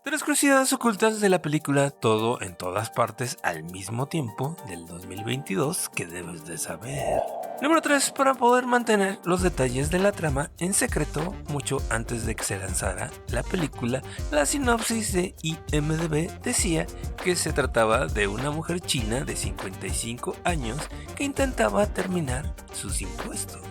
De las curiosidades ocultas de la película Todo en todas partes al mismo tiempo del 2022 que debes de saber. Número 3. Para poder mantener los detalles de la trama en secreto mucho antes de que se lanzara la película, la sinopsis de IMDb decía que se trataba de una mujer china de 55 años que intentaba terminar sus impuestos.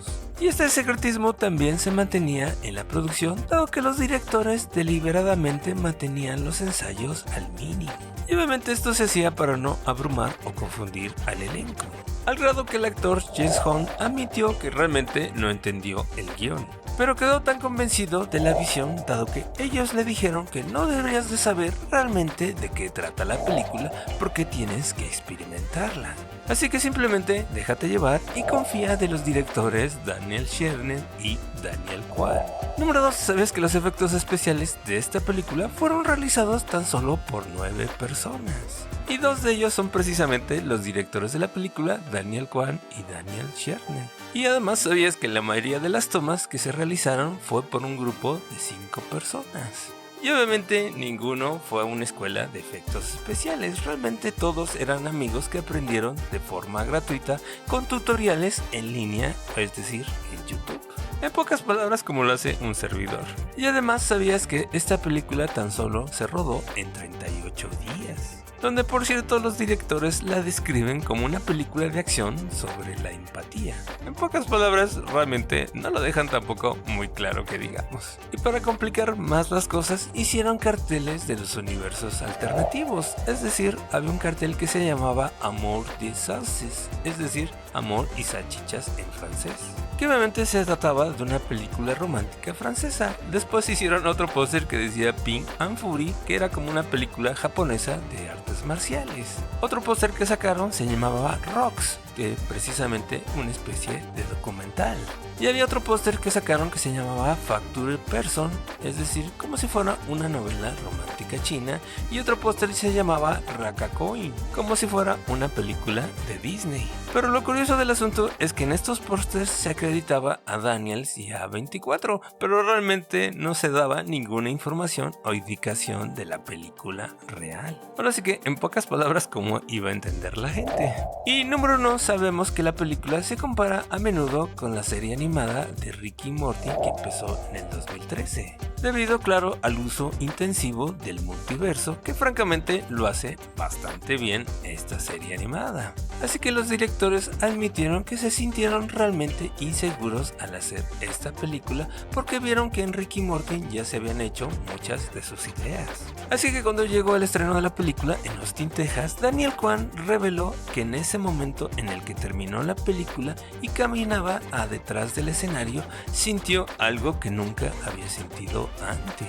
Y este secretismo también se mantenía en la producción, dado que los directores deliberadamente mantenían los ensayos al mínimo. Y obviamente esto se hacía para no abrumar o confundir al elenco. Al grado que el actor James Hong admitió que realmente no entendió el guión, pero quedó tan convencido de la visión dado que ellos le dijeron que no deberías de saber realmente de qué trata la película porque tienes que experimentarla. Así que simplemente déjate llevar y confía de los directores Daniel Cherner y Daniel Kwan. Número 2. ¿Sabes que los efectos especiales de esta película fueron realizados tan solo por 9 personas? Y 2 de ellos son precisamente los directores de la película, Daniel Kwan y Daniel Cherner. Y además, ¿sabías que la mayoría de las tomas que se realizaron fue por un grupo de 5 personas? Y obviamente ninguno fue a una escuela de efectos especiales, realmente todos eran amigos que aprendieron de forma gratuita con tutoriales en línea, es decir, en YouTube. En pocas palabras, como lo hace un servidor. Y además, ¿sabías que esta película tan solo se rodó en 38 días? Donde por cierto los directores la describen como una película de acción sobre la empatía. En pocas palabras, realmente no lo dejan tampoco muy claro que digamos. Y para complicar más las cosas, hicieron carteles de los universos alternativos. Es decir, había un cartel que se llamaba Amour de Sauces, es decir, amor y salchichas en francés, que obviamente se trataba de una película romántica francesa. Después hicieron otro póster que decía Pink and Fury, que era como una película japonesa de artes marciales. Otro póster que sacaron se llamaba Rocks, que precisamente una especie de documental. Y había otro póster que sacaron que se llamaba Facture Person, es decir, como si fuera una novela romántica china. Y otro póster se llamaba Rakakoin, como si fuera una película de Disney. Pero lo curioso del asunto es que en estos pósters se acreditaba a Daniels y a 24, pero realmente no se daba ninguna información o indicación de la película real. Ahora sí que en pocas palabras, ¿cómo iba a entender la gente? Y número 1, sabemos que la película se compara a menudo con la serie animada de Rick y Morty que empezó en el 2013, debido claro al uso intensivo del multiverso, que francamente lo hace bastante bien esta serie animada. Así que los directores admitieron que se sintieron realmente inseguros al hacer esta película porque vieron que en Rick y Morty ya se habían hecho muchas de sus ideas. Así que cuando llegó el estreno de la película en Austin, Texas, Daniel Kwan reveló que en ese momento en el que terminó la película y caminaba a detrás del escenario, sintió algo que nunca había sentido antes,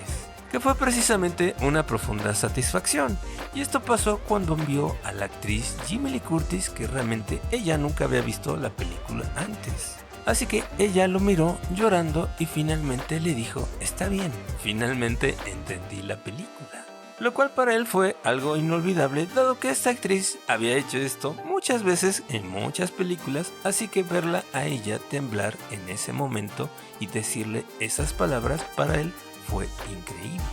que fue precisamente una profunda satisfacción. Y esto pasó cuando vio a la actriz Jamie Lee Curtis, que realmente ella nunca había visto la película antes. Así que ella lo miró llorando y finalmente le dijo: está bien, finalmente entendí la película. Lo cual para él fue algo inolvidable, dado que esta actriz había hecho esto muchas veces en muchas películas, así que verla a ella temblar en ese momento y decirle esas palabras para él fue increíble.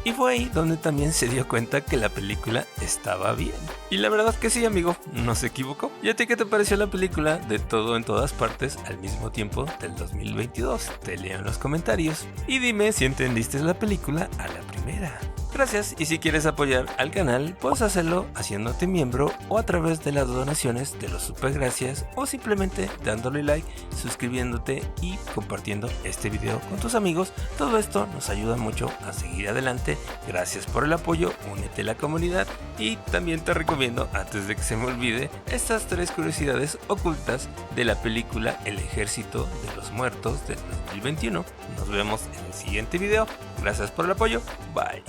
Y fue ahí donde también se dio cuenta que la película estaba bien. Y la verdad que sí, amigo, no se equivocó. ¿Y a ti qué te pareció la película de Todo en todas partes al mismo tiempo del 2022? Te leo en los comentarios y dime si entendiste la película a la primera. Gracias, y si quieres apoyar al canal, puedes hacerlo haciéndote miembro o a través de las donaciones de los supergracias o simplemente dándole like, suscribiéndote y compartiendo este video con tus amigos. Todo esto nos ayuda mucho a seguir adelante. Gracias por el apoyo, únete a la comunidad y también te recomiendo, antes de que se me olvide, estas 3 curiosidades ocultas de la película El Ejército de los Muertos del 2021. Nos vemos en el siguiente video. Gracias por el apoyo. Bye.